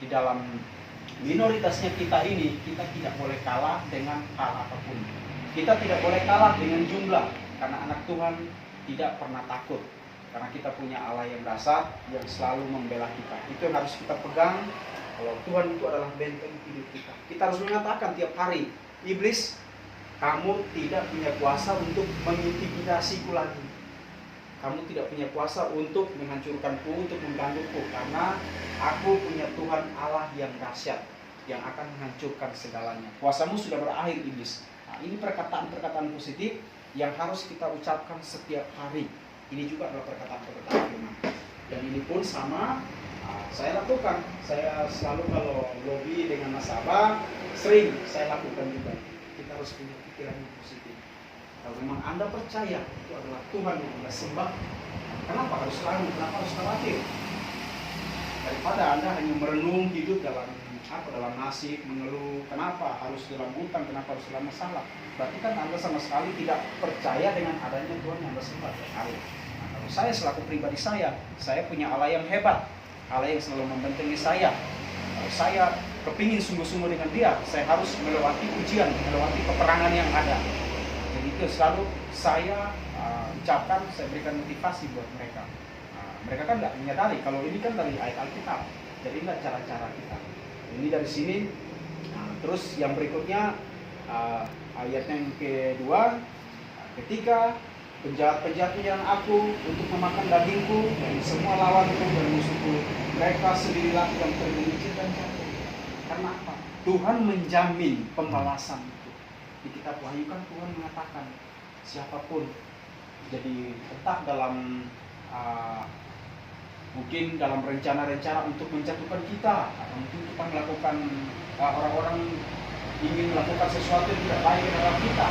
di dalam minoritasnya kita ini, kita tidak boleh kalah dengan hal apapun. Kita tidak boleh kalah dengan jumlah, karena anak Tuhan tidak pernah takut. Karena kita punya Allah yang dahsyat, yang selalu membela kita. Itu yang harus kita pegang. Kalau Tuhan itu adalah benteng hidup kita. Kita harus mengatakan tiap hari, iblis, kamu tidak punya kuasa untuk mengintimidasiku lagi. Kamu tidak punya kuasa untuk menghancurkanku, untuk menggangguku. Karena aku punya Tuhan Allah yang dahsyat, yang akan menghancurkan segalanya. Kuasamu sudah berakhir, iblis. Nah, ini perkataan-perkataan positif yang harus kita ucapkan setiap hari. Ini juga adalah perkataan-perkataan firman. Dan ini pun sama, saya lakukan. Saya selalu kalau lobby dengan nasabah, sering saya lakukan juga. Kita harus punya pikiran yang positif. Kalau memang Anda percaya itu adalah Tuhan yang Anda sembah, kenapa harus ragu? Kenapa harus khawatir? Daripada Anda hanya merenung hidup dalam nasib, mengeluh, kenapa harus dalam hutang, kenapa harus dalam masalah. Berarti kan Anda sama sekali tidak percaya dengan adanya Tuhan yang Anda sembah. Nah, kalau saya selaku pribadi saya punya Allah yang hebat, Allah yang selalu membentengi saya. Kalau saya kepingin sungguh-sungguh dengan Dia, saya harus melewati ujian, melewati peperangan yang ada. Jadi itu selalu saya ucapkan, saya berikan motivasi buat mereka. Mereka kan nggak menyadari kalau ini kan dari ayat Alkitab, jadi inilah cara-cara kita. Ini dari sini. Terus yang berikutnya ayat yang kedua, ketika penjahat-penjahat menyerang aku untuk memakan dagingku dan semua lawanku dan musuhku, mereka sendirilah yang tergelincir dan jatuh. Karena apa? Tuhan menjamin pembalasan itu. Di kitab Wahyu kan Tuhan mengatakan siapapun, jadi entah dalam mungkin dalam rencana-rencana untuk menjatuhkan kita, atau mungkin kita melakukan orang-orang ingin melakukan sesuatu yang tidak baik dalam kita,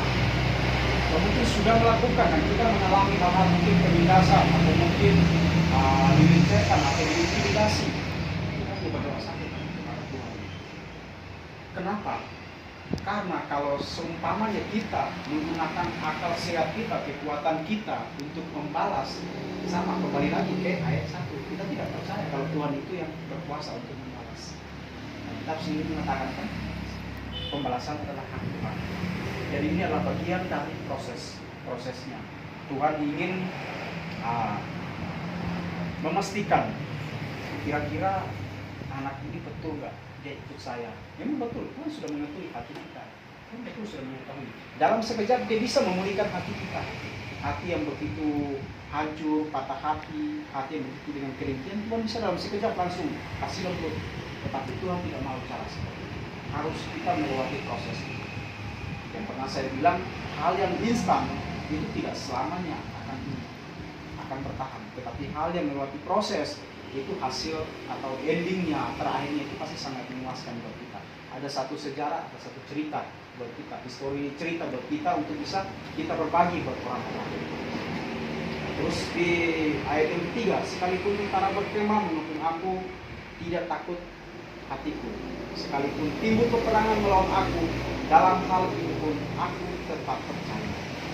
atau mungkin sudah melakukan dan kita mengalami hal-hal mungkin penindasan atau mungkin dilecehkan atau diintimidasi, kita juga berdoa sakit kepada Tuhan. Kenapa? Karena kalau seumpamanya kita menggunakan akal sehat kita, kekuatan kita untuk membalas, sama kembali lagi ke ayat 1, kita tidak percaya kalau Tuhan itu yang berkuasa untuk membalas. Nah, kita sendiri mengatakan kan pembalasan adalah hak Tuhan. Jadi ini adalah bagian dari prosesnya. Tuhan ingin memastikan kira-kira anak ini betul nggak dia ikut saya. Memang betul, Tuhan sudah mengetahui hati kita. Tuhan betul sudah mengetahui. Dalam sekejap dia bisa memulihkan hati kita. Hati yang begitu hancur, patah hati, hati yang begitu dengan keringkian, Tuhan bisa dalam sekejap langsung kasih lembut. Tetapi Tuhan tidak mau cara seperti itu. Harus kita melewati proses itu. Yang pernah saya bilang, hal yang instan itu tidak selamanya akan bertahan. Tetapi hal yang melewati proses itu hasil atau endingnya, terakhirnya itu pasti sangat memuaskan buat kita. Ada satu sejarah, ada satu cerita buat kita, histori cerita buat kita untuk bisa kita berbagi buat orang-orang. Terus di ayat yang ketiga, sekalipun tentara berkemah mengepung aku, tidak takut hatiku. Sekalipun timbul peperangan melawan aku, dalam hal ini pun aku tetap percaya.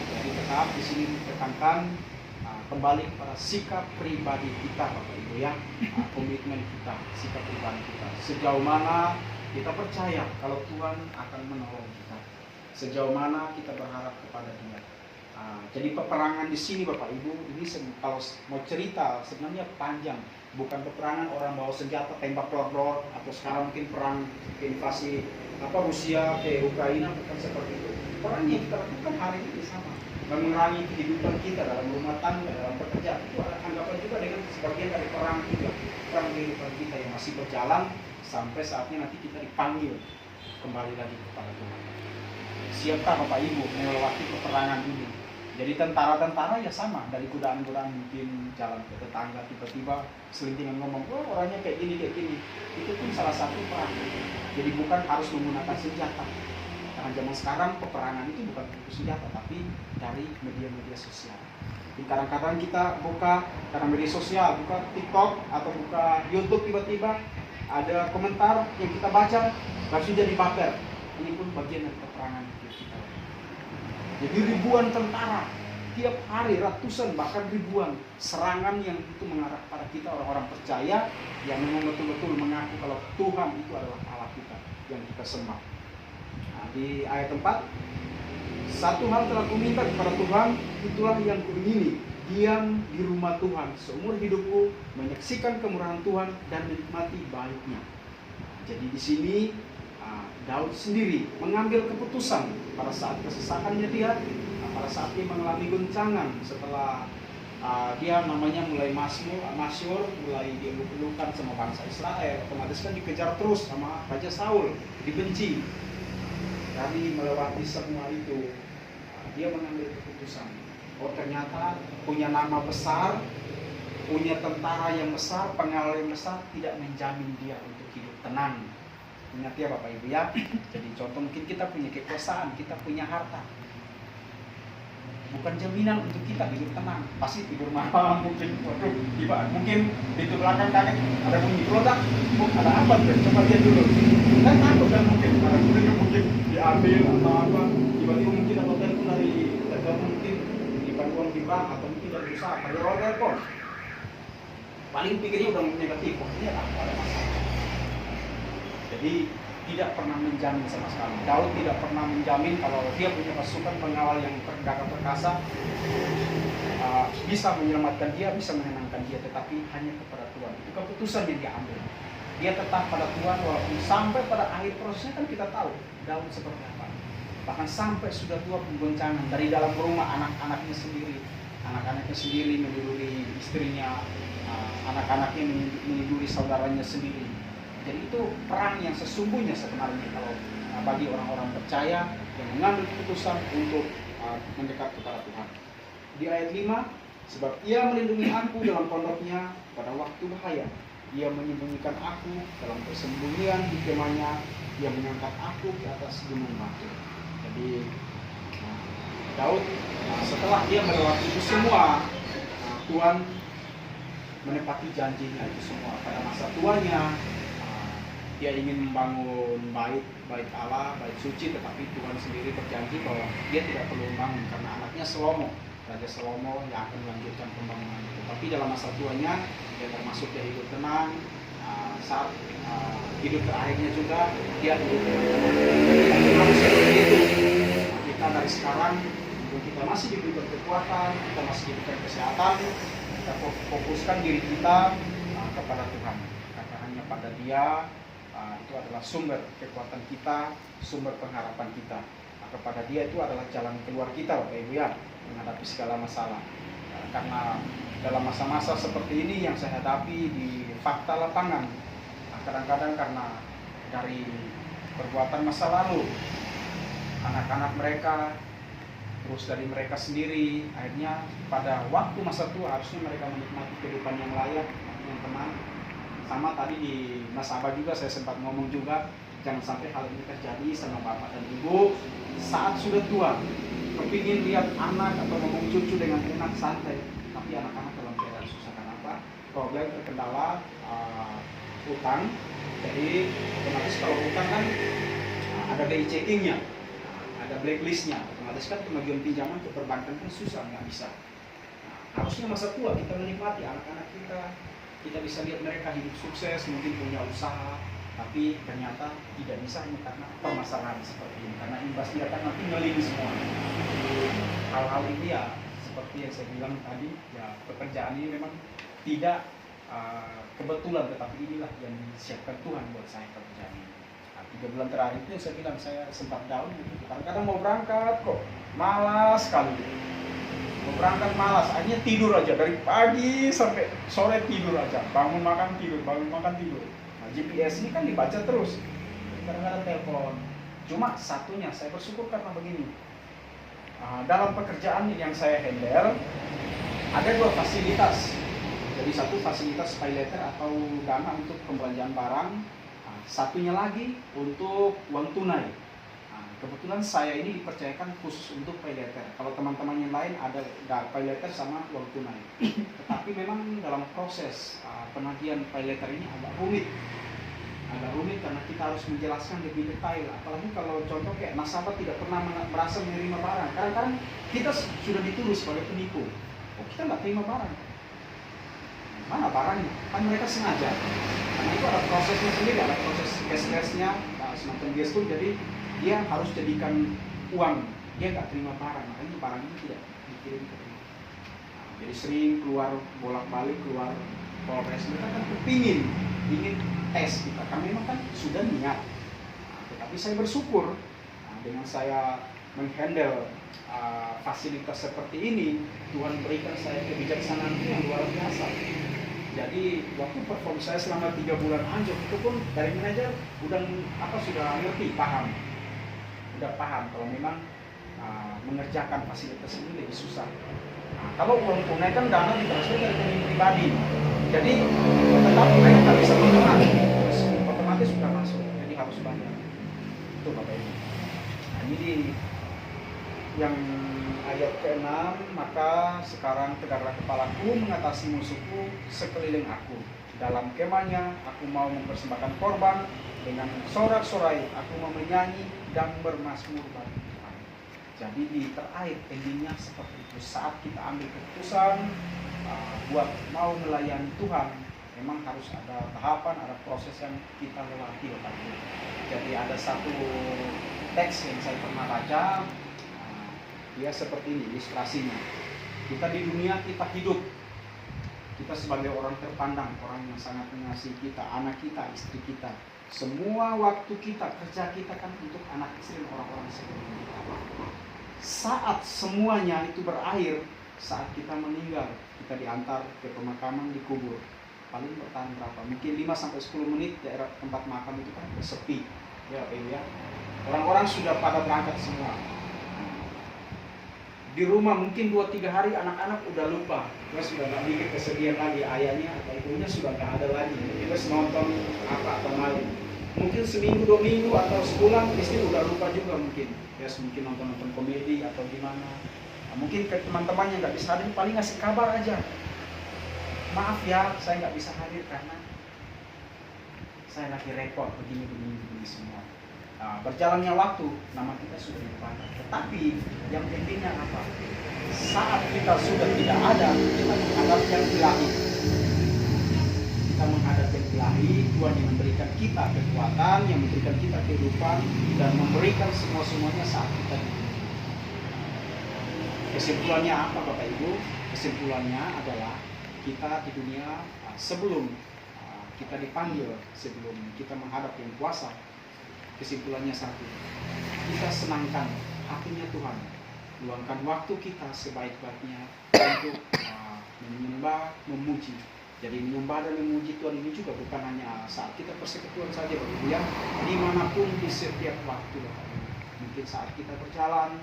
Jadi tetap di sini ditekankan kembali kepada sikap pribadi kita, Bapak Ibu ya, komitmen kita, sikap pribadi kita. Sejauh mana kita percaya kalau Tuhan akan menolong kita, sejauh mana kita berharap kepada Dia. Jadi peperangan di sini, Bapak Ibu, ini kalau mau cerita sebenarnya panjang. Bukan peperangan orang bawa senjata tembak blor-blor, atau sekarang mungkin perang invasi Rusia ke Ukraina, bukan seperti itu. Perang yang kita lakukan hari ini sama, memerangi kehidupan kita dalam rumah tangga, dalam pekerjaan. Itu anggapan juga dengan sebagian dari perang juga, perang kehidupan kita yang masih berjalan sampai saatnya nanti kita dipanggil kembali lagi kepada Tuhan. Siapkah Bapak Ibu melewati peperangan ini? Jadi tentara-tentara ya sama, dari godaan-godaan mungkin jalan ke tetangga tiba-tiba selintingan ngomong, oh orangnya kayak gini. Itu pun salah satu perang. Jadi bukan harus menggunakan senjata. Karena zaman sekarang peperangan itu bukan dengan senjata, tapi dari media-media sosial. Jadi kadang-kadang kita buka karena media sosial, buka TikTok atau buka YouTube, tiba-tiba ada komentar yang kita baca langsung jadi baper. Ini pun bagian dari peperangan kita. Jadi ribuan tentara tiap hari ratusan bahkan ribuan serangan yang itu mengarah pada kita orang-orang percaya yang memang betul-betul mengaku kalau Tuhan itu adalah Allah kita yang kita sembah. Nah, di ayat 4, satu hal telah kuminta kepada Tuhan, itulah yang kuingini, diam di rumah Tuhan seumur hidupku, menyaksikan kemurahan Tuhan dan menikmati baiknya. Jadi di sini Daud sendiri mengambil keputusan pada saat kesesakannya dia, pada saat dia mengalami goncangan setelah dia namanya mulai masyhur, mulai dieluk-elukan sama bangsa Israel, otomatis kan dikejar terus sama Raja Saul, dibenci. Dari melewati semua itu, dia mengambil keputusan. Oh ternyata punya nama besar, punya tentara yang besar, pengawal yang besar tidak menjamin dia untuk hidup tenang. Ingat ya Bapak Ibu ya. Jadi contoh mungkin kita punya kekuasaan, kita punya harta, bukan jaminan untuk kita hidup tenang. Pasti tidur malam mungkin, waduh, mungkin di belakang kaget ada bunyi produk, ada apa tuh? Coba lihat dulu. Kan takut kan mungkin, ada bunyi mungkin diambil atau apa. Tiba-tiba mungkin ada telepon dari telepon mungkin di bank di bank atau mungkin dari usaha, ada orang telepon. Paling pikirnya udah negatif, pokoknya ada masalah. Jadi tidak pernah menjamin sama sekali. Daud tidak pernah menjamin kalau dia punya pasukan pengawal yang gagah perkasa bisa menyelamatkan dia, bisa menenangkan dia, tetapi hanya kepada Tuhan. Itu keputusan yang dia ambil. Dia tetap pada Tuhan walaupun sampai pada akhir prosesnya kan kita tahu Daud seperti apa. Bahkan sampai sudah tua penggoncangan dari dalam rumah, anak-anaknya sendiri meniduri istrinya, anak-anaknya meniduri saudaranya sendiri. Jadi itu perang yang sesungguhnya sebenarnya kalau bagi orang-orang percaya yang mengambil keputusan untuk mendekat kepada Tuhan. Di ayat 5, sebab ia melindungi aku dalam pondoknya pada waktu bahaya. Ia menyembunyikan aku dalam persembunyian di kemahnya. Ia mengangkat aku ke atas gunung batu. Jadi Daud setelah dia melewati itu semua, Tuhan menepati janjinya itu semua. Pada masa tuanya dia ingin membangun bait Allah, bait suci, tetapi Tuhan sendiri berjanji bahwa dia tidak perlu membangun karena anaknya Raja Salomo yang akan melanjutkan pembangunan itu. Tapi dalam masa tuanya dia termasuk dia hidup tenang, saat hidup terakhirnya juga dia hidup tenang. Kita dari sekarang, kita masih diberikan kekuatan, kita masih diberikan kesehatan, kita fokuskan diri kita kepada Tuhan. Karena hanya pada Dia itu adalah sumber kekuatan kita, sumber pengharapan kita. Kepada Dia itu adalah jalan keluar kita, Bapak Ibu ya, menghadapi segala masalah. Karena dalam masa-masa seperti ini yang saya hadapi di fakta lapangan, kadang-kadang karena dari perbuatan masa lalu, anak-anak mereka, terus dari mereka sendiri, akhirnya pada waktu masa tua harusnya mereka menikmati kehidupan yang layak, yang tenang. Sama tadi di Mas Abah juga saya sempat ngomong juga, jangan sampai hal ini terjadi sama bapak dan ibu saat sudah tua, kepingin lihat anak atau ngomong cucu dengan enak santai, tapi anak-anak dalam keadaan susah. Kenapa? Problem terkendala utang. Jadi otomatis kalau utang kan ada BI checkingnya, ada blacklistnya, otomatis kan kemajuan pinjaman ke perbankan kan susah, nggak bisa. Harusnya masa tua kita menikmati anak-anak kita bisa lihat mereka hidup sukses, mungkin punya usaha, tapi ternyata tidak bisa hanya karena permasalahan seperti ini, karena imbasnya akan nanti ngelini semua. Hal-hal ini ya seperti yang saya bilang tadi, ya pekerjaan ini memang tidak kebetulan, tetapi inilah yang disiapkan Tuhan buat saya pekerjaan ini. 3 bulan terakhir itu yang saya bilang saya sempat down gitu. Kadang-kadang mau berangkat kok malas sekali. Mau berangkat malas, akhirnya tidur aja dari pagi sampai sore, tidur aja, bangun makan tidur. Nah, GPS ini kan dibaca terus, kadang-kadang telepon. Cuma satunya saya bersyukur karena begini, dalam pekerjaan yang saya handle ada 2 fasilitas. Jadi satu fasilitas pay letter atau dana untuk pembelanjaan barang, satunya lagi untuk uang tunai. Kebetulan saya ini dipercayakan khusus untuk pay letter. Kalau teman-teman yang lain ada pay letter sama uang tunai. Tetapi memang dalam proses penagihan pay letter ini agak rumit karena kita harus menjelaskan lebih detail. Apalagi kalau contoh kayak nasabah tidak pernah merasa menerima barang. Kadang-kadang kita sudah dituduh sebagai penipu. Oh, kita nggak terima barang. Mana barangnya? Kan mereka sengaja. Karena itu ada prosesnya sendiri, ada proses cashless-nya, semacam gestur. Jadi dia harus jadikan uang. Dia nggak terima barang. Makanya barang itu tidak dikirim ke rumah. Jadi sering keluar bolak-balik, keluar Polres. Mereka kan ingin tes kita, kami memang kan sudah niat. Tetapi saya bersyukur dengan saya menghandle fasilitas seperti ini, Tuhan berikan saya kebijaksanaan yang luar biasa. Jadi waktu perform saya selama 3 bulan aja, itu pun dari manajer sudah ngerti, paham kalau memang mengerjakan fasilitas ini lebih susah. Kalau uang tunai kan dana ditransfer dari rekening pribadi, jadi tetap mereka nggak bisa menggunakan, otomatis sudah masuk, jadi harus bayar. Itu Bapak Ibu. Nah, ini yang ayat ke-6, maka sekarang tegaklah kepalaku mengatasi musuhku sekeliling aku. Dalam kemahnya aku mau mempersembahkan korban, dengan sorak-sorai aku mau menyanyi dan bermazmur bagi Tuhan. Jadi di terakhir endingnya seperti itu. Saat kita ambil keputusan buat mau melayani Tuhan, memang harus ada tahapan, ada proses yang kita lewati. Jadi ada satu teks yang saya pernah baca, dia seperti ini ilustrasinya. Kita di dunia, kita hidup, kita sebagai orang terpandang, orang yang sangat mengasihi kita, anak kita, istri kita, semua waktu kita, kerja kita kan untuk anak istri dan orang-orang sekeliling kita. Saat semuanya itu berakhir, saat kita meninggal, kita diantar ke pemakaman, dikubur, paling bertahan berapa? Mungkin 5-10 menit daerah tempat makam itu kan sepi, ya, orang-orang sudah pada berangkat semua. Di rumah mungkin 2-3 hari anak-anak udah lupa, terus sudah nggak mikir kesedihan lagi, ayahnya atau ibunya sudah nggak ada lagi, kita nonton apa atau lain. Mungkin seminggu, 2 minggu atau sebulan istri udah lupa juga mungkin, ya mungkin nonton komedi atau gimana. Nah, mungkin ke teman-teman yang nggak bisa hadir paling ngasih kabar aja, maaf ya saya nggak bisa hadir karena saya lagi repot begini semua. Nah, berjalannya waktu, nama kita sudah dipanggil. Tetapi yang pentingnya apa? Saat kita sudah tidak ada, kita menghadap yang ilahi. Kita menghadap yang ilahi, Tuhan yang memberikan kita kekuatan, yang memberikan kita kehidupan, dan memberikan semua-semuanya saat kita di dunia. Kesimpulannya apa Bapak Ibu? Kesimpulannya adalah kita di dunia sebelum kita dipanggil, sebelum kita menghadap yang kuasa, kesimpulannya satu, kita senangkan hatinya Tuhan, luangkan waktu kita sebaik-baiknya untuk menyembah, memuji. Jadi menyembah dan memuji Tuhan ini juga bukan hanya saat kita persekutuan saja Bapak Ibu ya, dimanapun di setiap waktu Bapak Ibu. Mungkin saat kita berjalan,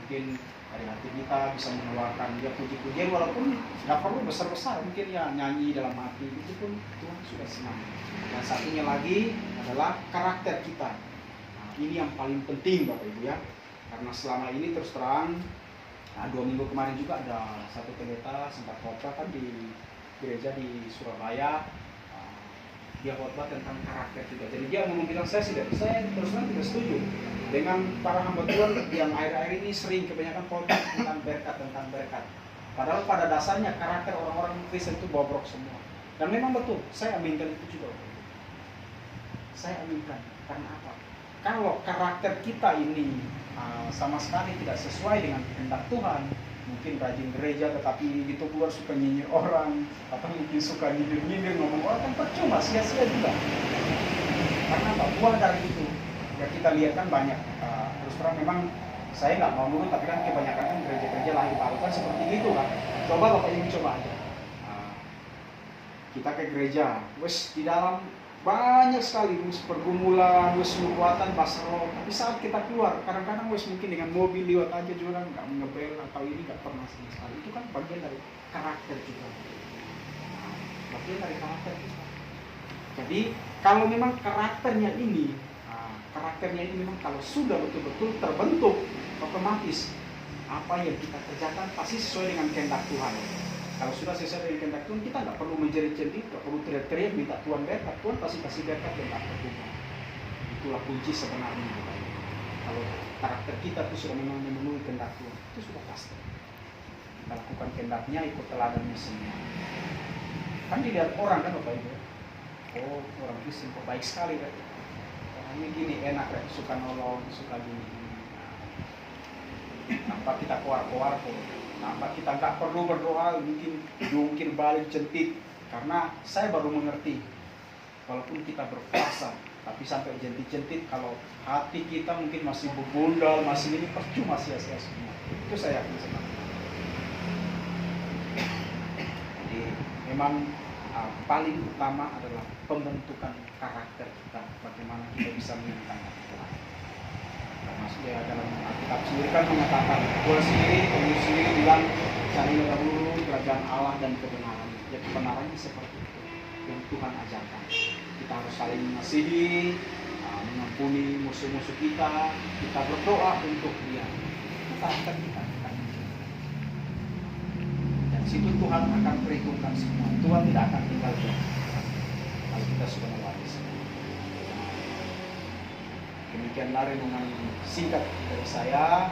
mungkin dari hati kita bisa mengeluarkan dia puji-pujian, walaupun nggak perlu besar-besar, mungkin ya nyanyi dalam hati, itu pun Tuhan sudah senang. Dan satunya lagi adalah karakter kita. Nah, ini yang paling penting Bapak Ibu ya, karena selama ini terus terang, 2 minggu kemarin juga ada satu pendeta sempat khotbah kan di gereja di Surabaya. Dia khotbah tentang karakter kita. Jadi dia ngomong bilang, saya terus terang tidak setuju dengan para hamba Tuhan yang akhir-akhir ini sering kebanyakan khotbah tentang berkat. Padahal pada dasarnya karakter orang-orang Kristen itu bobrok semua. Dan memang betul, saya aminkan itu juga. Saya aminkan. Karena apa? Kalau karakter kita ini sama sekali tidak sesuai dengan kehendak Tuhan, mungkin rajin gereja tetapi itu keluar suka nyinyir orang, atau mungkin suka nyindir ngomong orang, kan percuma, sia-sia juga. Karena apa? Buah dari itu ya kita lihat kan banyak. Terus terang memang saya nggak mau nurut, tapi kan kebanyakan kan gereja-gereja lahir baru kan seperti itu kan. Coba Bapak Ibu coba aja. Kita ke gereja, di dalam banyak sekali pergumulan, nubuatan, basro. Tapi saat kita keluar, kadang-kadang mungkin dengan mobil lewat aja juga nggak ngebel atau ini nggak pernah sama sekali. Itu kan bagian dari karakter kita. Bagian dari karakter kita. Jadi kalau memang karakternya ini memang kalau sudah betul-betul terbentuk, otomatis apa yang kita kerjakan pasti sesuai dengan kehendak Tuhan. Kalau sudah sesuai dengan kehendak Tuhan, kita nggak perlu menjerit-jerit, nggak perlu teriak-teriak minta Tuhan berkat. Tuhan pasti kasih berkat dan berkat Tuhan. Itulah kunci sebenarnya. Kalau karakter kita itu sudah memang memenuhi kehendak Tuhan, itu sudah pasti. Kita lakukan kehendaknya, ikut teladannya semua. Kan dilihat orang kan Bapak Ibu. Oh, orang Kristen kok baik sekali kan. Orangnya gini, enak kan, suka nolong, suka gini. Nampak kita keluar-keluar kok. Nampak kita nggak perlu berdoa, mungkin balik jentit. Karena saya baru mengerti, walaupun kita berpuasa, tapi sampai jentit-jentit, kalau hati kita mungkin masih begundal, masih ini, percuma sia-sia semua. Itu saya yakin sekali. Jadi memang paling utama adalah pembentukan karakter kita, bagaimana kita bisa menyenangkan Tuhan. Termasuk ya dalam Alkitab sendiri kan mengatakan, Tuhan sendiri bilang, carilah dahulu kerajaan Allah dan kebenaran. Ya kebenarannya seperti itu yang Tuhan ajarkan. Kita harus saling mengasihi, mengampuni musuh-musuh kita berdoa untuk dia. Itu karakter kita. Dan situ Tuhan akan perhitungkan semua. Tuhan tidak akan tinggal diam kalau kita sudah mewarisi. Demikianlah renungan singkat dari saya.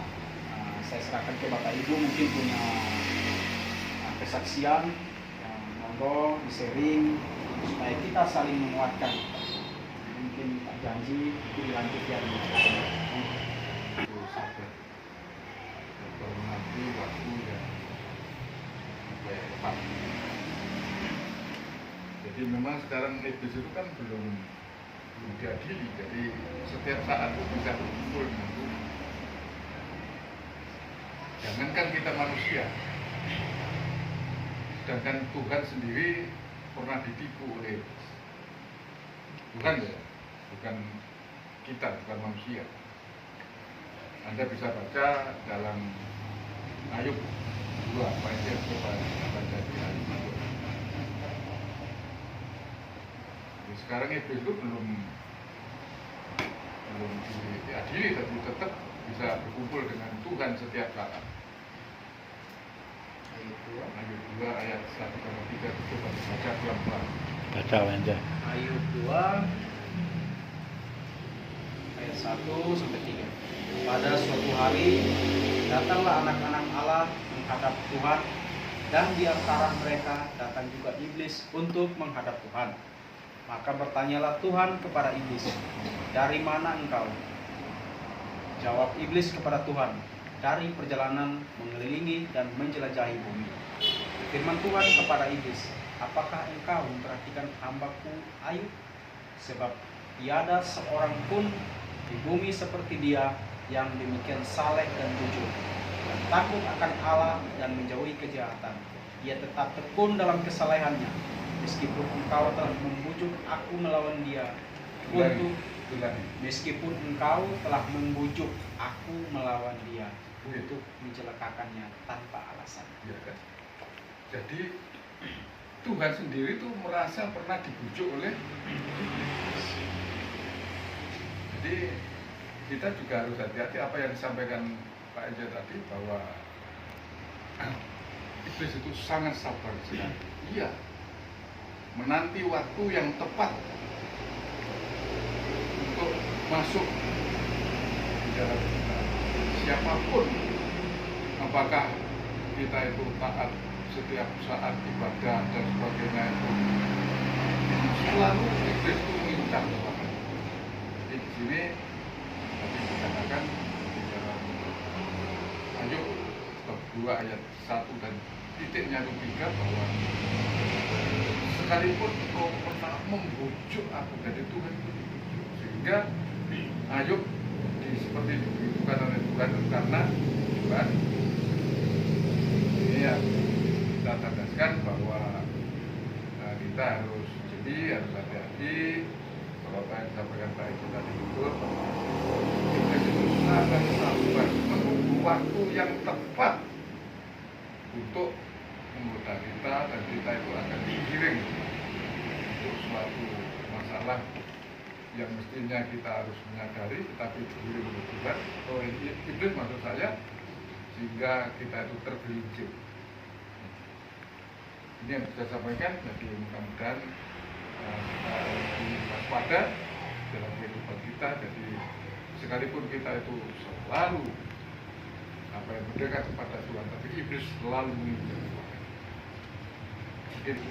Saya serahkan ke Bapak Ibu, mungkin punya kesaksian, monggo di-sharing supaya kita saling menguatkan. Mungkin tak janji itu dilanjut yang sabar menanti waktu yang tepat. Jadi memang sekarang iblis itu kan belum diadili, jadi setiap saat itu bisa berkumpul dengan Tuhan. Jangankan kita manusia, sedangkan Tuhan sendiri pernah ditipu oleh iblis. Bukan ya, bukan kita, bukan manusia. Anda bisa baca dalam Ayub 2, ayat coba baca di Ayub 2. Jadi sekarang iblis itu belum diadili, tapi tetap bisa berkumpul dengan Tuhan setiap saat. Ayub 2 ayat 1-3 coba baca pelan-pelan. Baca aja. Ayub 2 ayat 1-3. Pada suatu hari datanglah anak-anak Allah menghadap Tuhan, dan di antara mereka datang juga iblis untuk menghadap Tuhan. Maka bertanyalah Tuhan kepada iblis, "Dari mana engkau?" Jawab iblis kepada Tuhan, "Dari perjalanan mengelilingi dan menjelajahi bumi." Firman Tuhan kepada iblis, "Apakah engkau memperhatikan hamba-Ku Ayub? Sebab tiada seorang pun di bumi seperti dia yang demikian saleh dan jujur, dan takut akan Allah dan menjauhi kejahatan. Ia tetap tekun dalam kesalehannya, meskipun engkau telah membujuk aku melawan dia meskipun engkau telah membujuk aku melawan dia untuk mencelakakannya tanpa alasan." Ya kan? Jadi Tuhan sendiri itu merasa pernah dibujuk oleh iblis. Jadi kita juga harus hati-hati apa yang disampaikan Pak Eja tadi, bahwa iblis itu sangat sabar sekali. Iya, menanti waktu yang tepat untuk masuk di dalam kita. Siapapun, apakah kita itu taat setiap saat ibadah dan sebagainya, itu selalu iblis itu mengincar. Jadi di sini tadi dikatakan di dalam Ayub bab 2 ayat 1 dan titiknya 3 bahwa sekalipun kau pernah membujuk aku, dari Tuhan itu dibujuk, sehingga Ayub seperti diberitakan oleh Tuhan karena Tuhan. Ini ya kita tandaskan bahwa kita harus hati-hati. Kalau apa yang disampaikan Pak Ibu tadi betul, kita itu sangat sabar menunggu waktu yang tepat untuk menggoda kita, dan kita itu akan digiring untuk suatu masalah yang mestinya kita harus menyadari, tetapi digiring oleh Tuhan, oleh iblis maksud saya, sehingga kita itu tergelincir. Ini yang bisa saya sampaikan. Jadi mudah-mudahan kita lebih waspada dalam kehidupan kita. kita. Jadi sekalipun kita itu selalu mendekat kepada Tuhan, tapi iblis selalu mengincar Tuhan. Gitu.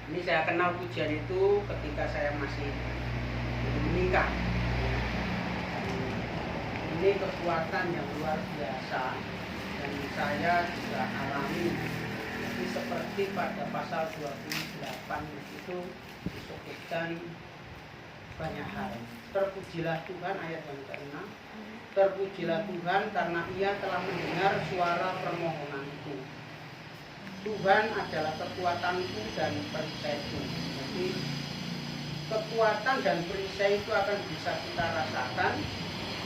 Ini saya kenal pujian itu ketika saya masih belum menikah. Ini kekuatan yang luar biasa dan saya juga alami. Jadi seperti pada pasal 28 itu disebutkan banyak hal. Terpujilah Tuhan, ayat yang ke-6. Terpujilah Tuhan karena Ia telah mendengar suara permohonanku. Tuhan adalah kekuatanku dan perisaiku. Jadi kekuatan dan perisai itu akan bisa kita rasakan.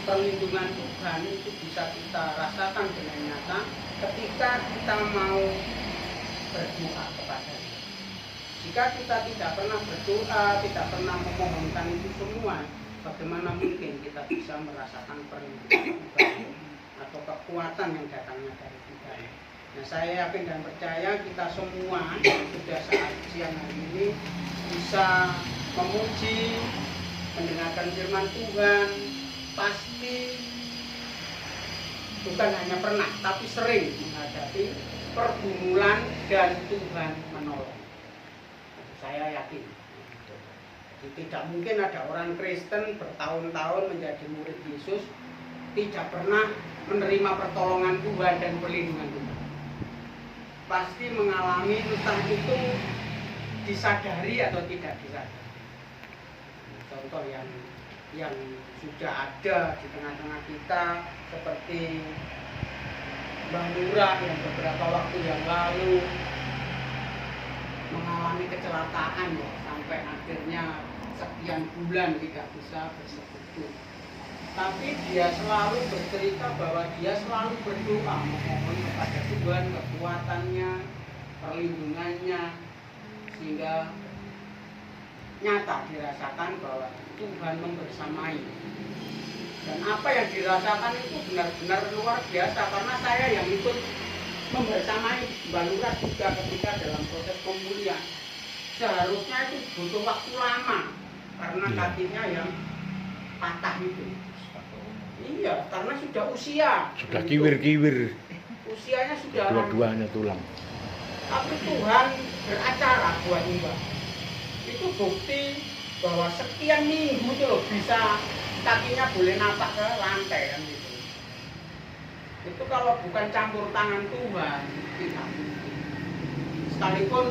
Perlindungan Tuhan itu bisa kita rasakan dengan nyata ketika kita mau berdoa kepada-Nya. Jika kita tidak pernah berdoa, tidak pernah memohonkan itu semua, bagaimana mungkin kita bisa merasakan perlindungan Tuhan atau kekuatan yang datangnya dari Tuhan? Nah, saya yakin dan percaya kita semua yang sudah saat siang hari ini bisa memuji, mendengarkan firman Tuhan, pasti bukan hanya pernah, tapi sering menghadapi pergumulan dan Tuhan menolong. Saya yakin. Jadi tidak mungkin ada orang Kristen bertahun-tahun menjadi murid Yesus tidak pernah menerima pertolongan Tuhan dan perlindungan Tuhan. Pasti mengalami entah itu disadari atau tidak disadari. Contoh yang sudah ada di tengah-tengah kita seperti Mbah Lurah yang beberapa waktu yang lalu mengalami kecelakaan ya, sampai akhirnya sekian bulan tidak bisa bersekutu. Tapi dia selalu bercerita bahwa dia selalu berdoa memohon kepada Tuhan kekuatannya, perlindungannya, sehingga nyata dirasakan bahwa Tuhan membersamai. Dan apa yang dirasakan itu benar-benar luar biasa, karena saya yang ikut membersamai Mbak Lurah juga ketika dalam proses pemulihan. Seharusnya itu butuh waktu lama karena kakinya yang patah itu. Iya, karena sudah usia. Sudah kiwir-kiwir. Usianya sudah Dua-duanya tulang. Tapi Tuhan beracara buat Mbak. Itu bukti bahwa sekian minggu itu loh bisa kakinya boleh napak ke lantai kan gitu. Itu kalau bukan campur tangan Tuhan tidak mungkin. Sekalipun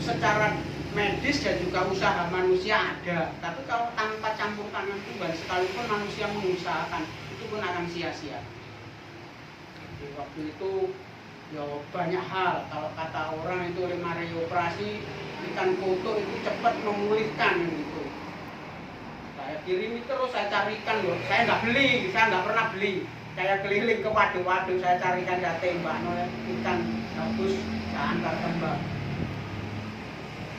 secara medis dan juga usaha manusia ada, tapi kalau tanpa campur tangan Tuhan, sekalipun manusia mengusahakan, itu pun akan sia-sia. Di waktu itu ya banyak hal, kalau kata orang itu 5 hari operasi ikan foto itu cepat memulihkan gitu. Saya kirimi terus, saya carikan loh, saya nggak beli, saya nggak pernah beli. Saya keliling ke waduk-waduk, saya carikan, saya tembak ikan bagus, saya antar tembak.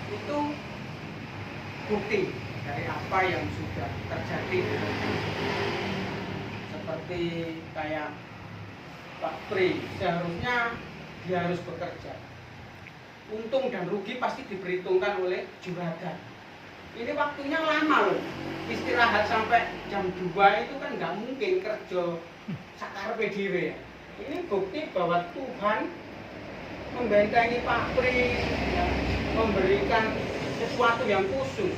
Itu bukti dari apa yang sudah terjadi. Seperti kayak Pak Pri, seharusnya dia harus bekerja. Untung dan rugi pasti diperhitungkan oleh juragan. Ini waktunya lama loh, istirahat sampai jam 2 itu kan nggak mungkin kerja sakarepe dhewe ya. Ini bukti bahwa Tuhan membentengi Pak Pri, ya, memberikan sesuatu yang khusus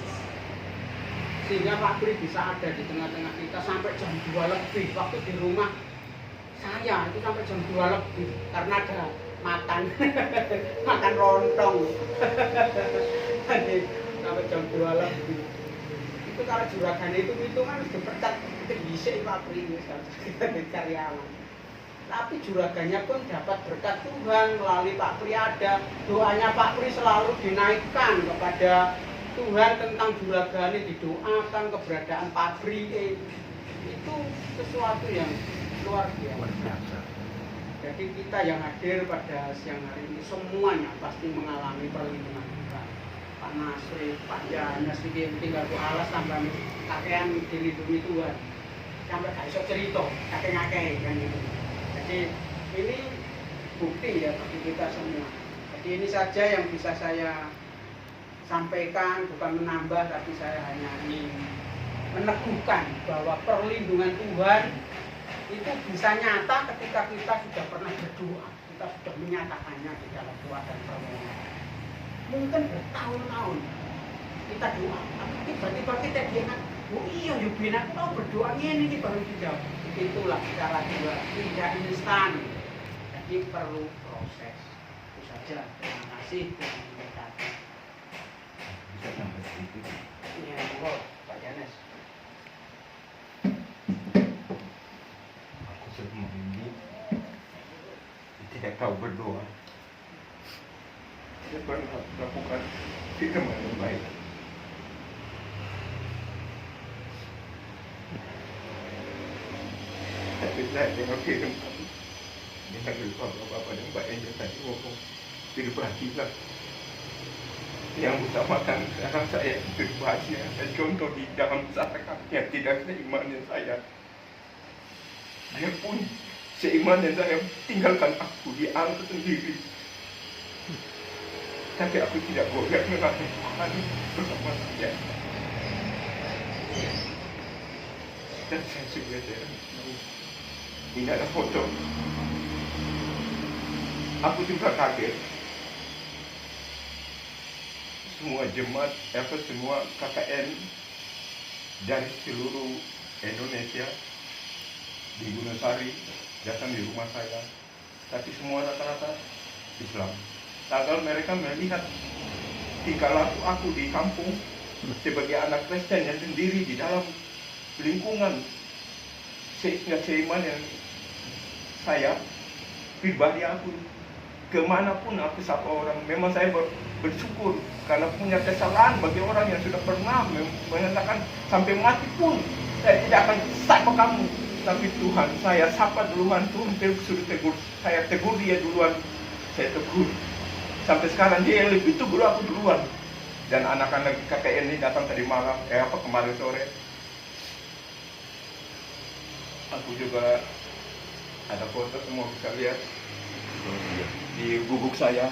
sehingga Pak Pri bisa ada di tengah-tengah kita sampai jam 2 lebih. Waktu di rumah saya itu sampai jam 2 lebih karena ada makan makan lontong. Jadi sampai jam 2 lebih. Itu kalau juragan itu kan harus dipecat bisa Pak Pri sebagai karyawan. Tapi juragannya pun dapat berkat Tuhan melalui Pak Pri ada. Doanya Pak Pri selalu dinaikkan kepada Tuhan tentang juragan, didoakan keberadaan Pak Pri. Itu sesuatu yang luar biasa. Jadi kita yang hadir pada siang hari ini semuanya pasti mengalami perlindungan Tuhan. Pak Nasri, Pak Janes, tinggal ku alas tambah kakean dilindungi Tuhan. Sampai gak iso cerita, kakek-kakek kan gitu. Jadi ini bukti ya bagi kita semua. Jadi ini saja yang bisa saya sampaikan, bukan menambah, tapi saya hanya ingin meneguhkan bahwa perlindungan Tuhan itu bisa nyata ketika kita sudah pernah berdoa, kita sudah menyatakannya di dalam doa dan permohonan. Mungkin bertahun-tahun kita doa, tapi tiba-tiba kita ingat, oh iya, Yubin aku tahu berdoa ini baru dijawab. Itulah cara doa, tidak instan, jadi perlu proses. Itu saja. Terima kasih. Bisa tambah sedikit. Ya, monggo, Pak Janes. Aku selama ini tidak tahu berdoa. Saya pernah melakukan firman yang baik. Tapi saya dengan firman dengan lupa Bapak dan Mbak Angel tadi ngomong berbagi lah. Yang utamakan sekarang saya berbahagia dan contoh di dalam masyarakat yang tidak seiman saya. Dia pun seiman dan saya tinggalkan aku di alam sendiri. Tapi aku tidak boleh melatih Tuhan bersama saya. Dan saya sudah tahu. Ini ada foto. Aku juga kaget. Semua jemaat, semua KKN dari seluruh Indonesia di Gunung Sari datang di rumah saya. Tapi semua rata-rata Islam. Tagal mereka melihat tingkah laku aku di kampung sebagai anak Kristen yang sendiri di dalam lingkungan seiman yang saya pribadi aku kemanapun aku sapa orang, memang saya bersyukur karena punya kesalahan bagi orang yang sudah pernah mengatakan sampai mati pun saya tidak akan sapa kamu, tapi Tuhan saya sapa duluan, Tuhan sudah tegur, saya tegur dia duluan, saya tegur. Sampai sekarang dia yang lebih tegur aku duluan. Dan anak-anak KKN ini datang tadi malam, kemarin sore. Aku juga ada foto, semua bisa lihat di gubuk saya.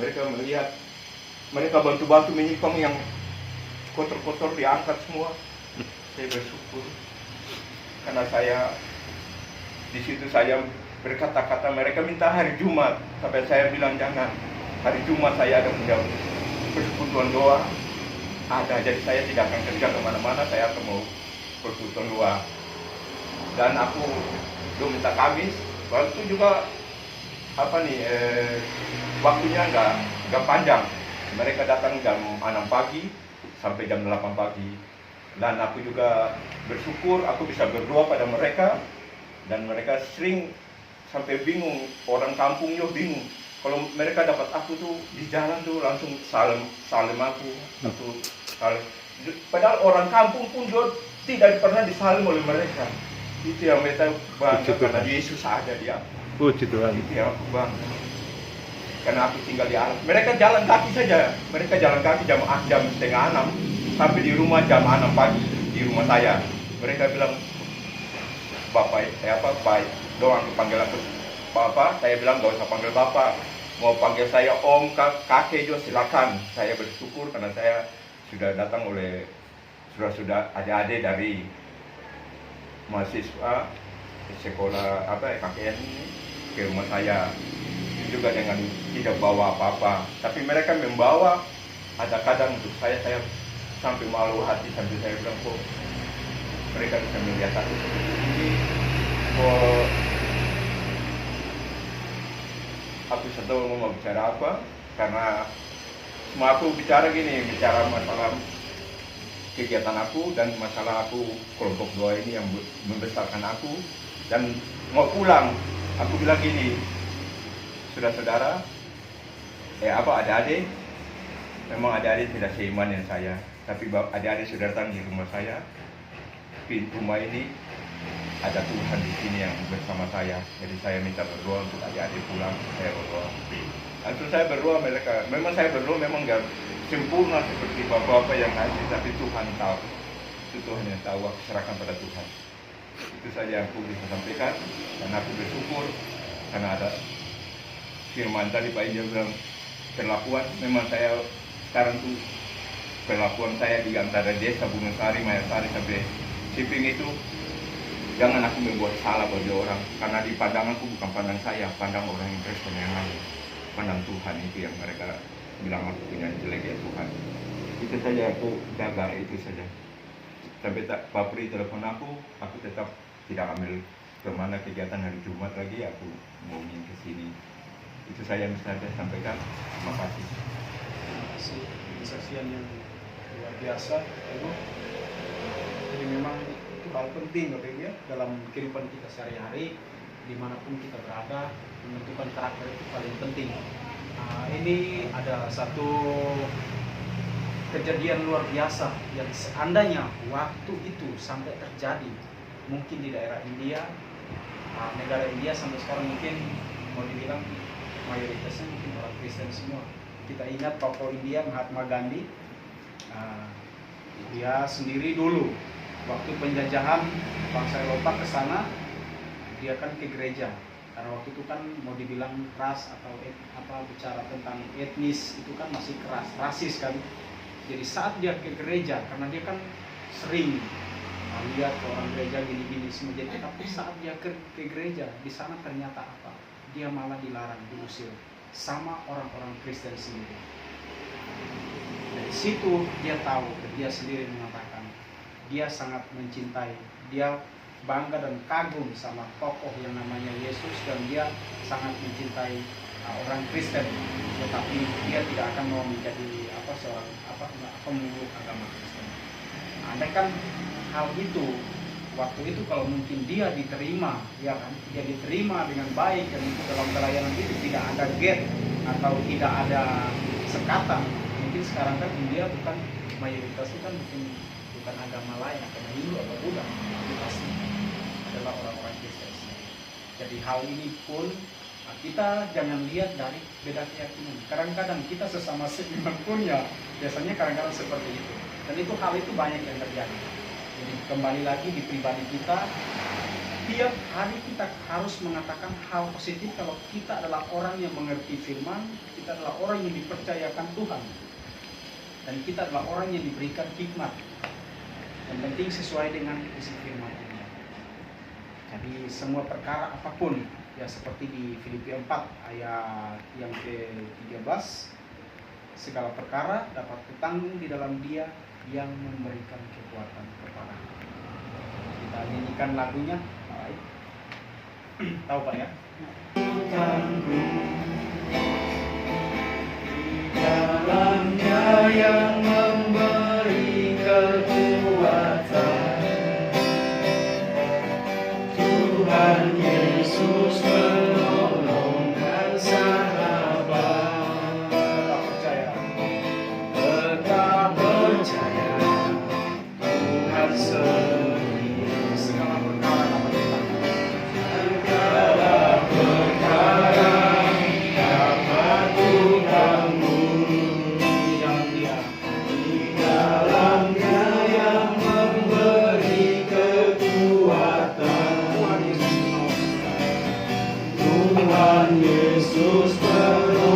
Mereka melihat, mereka bantu-bantu menyimpan yang kotor-kotor diangkat semua. Saya bersyukur karena saya di situ saya berkata-kata, mereka minta hari Jumat, sampai saya bilang jangan. Hari Jumat saya ada punya persekutuan doa, ada, jadi saya tidak akan kerja kemana-mana, saya akan mau persekutuan doa. Dan aku belum minta Kamis, waktu juga waktunya nggak panjang. Mereka datang jam 6 pagi sampai jam 8 pagi. Dan aku juga bersyukur aku bisa berdoa pada mereka, dan mereka sering sampai bingung, orang kampung juga bingung. Kalau mereka dapat aku tuh di jalan tuh langsung salam aku salam. Padahal orang kampung pun juga tidak pernah disalim oleh mereka. Itu yang mereka bangga karena Yesus ada di aku. Puji Tuhan. Itu yang aku bangga. Karena aku tinggal di alam. Mereka jalan kaki saja. Mereka jalan kaki jam 5:30 sampai di rumah jam 6 pagi di rumah saya. Mereka bilang, Bapak, baik, doang aku panggil aku apa-apa, saya bilang gak usah panggil bapak, mau panggil saya om, kakek juga silakan. Saya bersyukur karena saya sudah datang oleh sudah adik-adik dari mahasiswa sekolah KKN ini ke rumah saya juga dengan tidak bawa apa-apa, tapi mereka membawa ada kadang untuk saya sampai malu hati, sampai saya bilang kok mereka bisa melihat aku seperti ini, kok aku tahu mau bicara apa, karena semua aku bicara masalah kegiatan aku dan masalah aku kelompok doa ini yang membesarkan aku, dan mau pulang aku bilang gini, saudara-saudara, adik-adik, memang adik-adik tidak seiman dengan saya, tapi adik-adik sudah datang di rumah saya, pintu rumah ini ada Tuhan di sini yang bersama saya, jadi saya minta berdoa untuk adik-adik pulang, saya berdoa. Lalu saya berdoa, memang saya berdoa memang nggak sempurna seperti bapak-bapak yang ngasih, tapi Tuhan tahu, itu Tuhan yang tahu, aku serahkan pada Tuhan. Itu saja yang aku bisa sampaikan, dan aku bersyukur karena ada firman tadi Pak Injil bilang perlakuan, memang saya sekarang tuh perlakuan saya di antara desa Bungasari, Mayasari sampai Ciping itu, jangan aku membuat salah bagi orang, karena di pandanganku bukan pandang saya, pandang orang yang Kristen yang lain, pandang Tuhan itu yang mereka bilang aku punya jelek ya Tuhan. Itu saja aku jaga, itu saja. Sampai Pak Pri telepon aku tetap tidak ambil kemana kegiatan hari Jumat lagi, aku mau ke sini. Itu saya yang bisa saya sampaikan. Terima kasih. Kesaksian yang luar biasa, Ibu. Jadi memang itu hal penting Bapak Ibu ya, dalam kehidupan kita sehari-hari, dimanapun kita berada, menentukan karakter itu paling penting. Ini ada satu kejadian luar biasa yang seandainya waktu itu sampai terjadi, mungkin di daerah India, negara India sampai sekarang mungkin mau dibilang mayoritasnya mungkin orang Kristen semua. Kita ingat tokoh India Mahatma Gandhi, dia sendiri dulu waktu penjajahan bangsa Eropa ke sana, dia kan ke gereja, karena waktu itu kan mau dibilang ras atau bicara tentang etnis itu kan masih keras, rasis kan. Jadi saat dia ke gereja, karena dia kan sering lihat orang gereja gini-gini semua, jadi tapi saat dia ke gereja di sana ternyata apa? Dia malah dilarang, diusir sama orang-orang Kristen sendiri. Dari situ dia tahu, dia sendiri mengatakan dia sangat mencintai, dia bangga dan kagum sama tokoh yang namanya Yesus, dan dia sangat mencintai orang Kristen, tetapi dia tidak akan mau menjadi seorang pemeluk agama Kristen. Andai kan hal itu waktu itu kalau mungkin dia diterima, ya kan, dia diterima dengan baik dan itu dalam pelayanan itu tidak ada gate atau tidak ada sekatan, mungkin sekarang kan India bukan mayoritas itu kan bukan agama lain, agama Hindu atau Buddha, itu pasti adalah orang-orang Kristen. Jadi hal ini pun kita jangan lihat dari beda keyakinan. Kadang-kadang kita sesama seiman pun ya biasanya kadang-kadang seperti itu. Dan itu hal itu banyak yang terjadi. Jadi kembali lagi di pribadi kita, tiap hari kita harus mengatakan hal positif kalau kita adalah orang yang mengerti firman, kita adalah orang yang dipercayakan Tuhan, dan kita adalah orang yang diberikan hikmat. Yang penting sesuai dengan isi firman ini. Jadi semua perkara apapun, ya seperti di Filipi 4 ayat yang ke-13, segala perkara dapat ditanggung di dalam Dia yang memberikan kekuatan kepada kita. Kita nyanyikan lagunya, baik. Tahu Pak ya? Dalamnya yang memberi kekuatan, Tuhan Yesus menolong dan sahabat. Tetap percaya. Tetap percaya, Tuhan setia. Segala perkara dapat ditanggung. Segala perkara dapat ditanggung Di dalam Dia. Yesus penolong.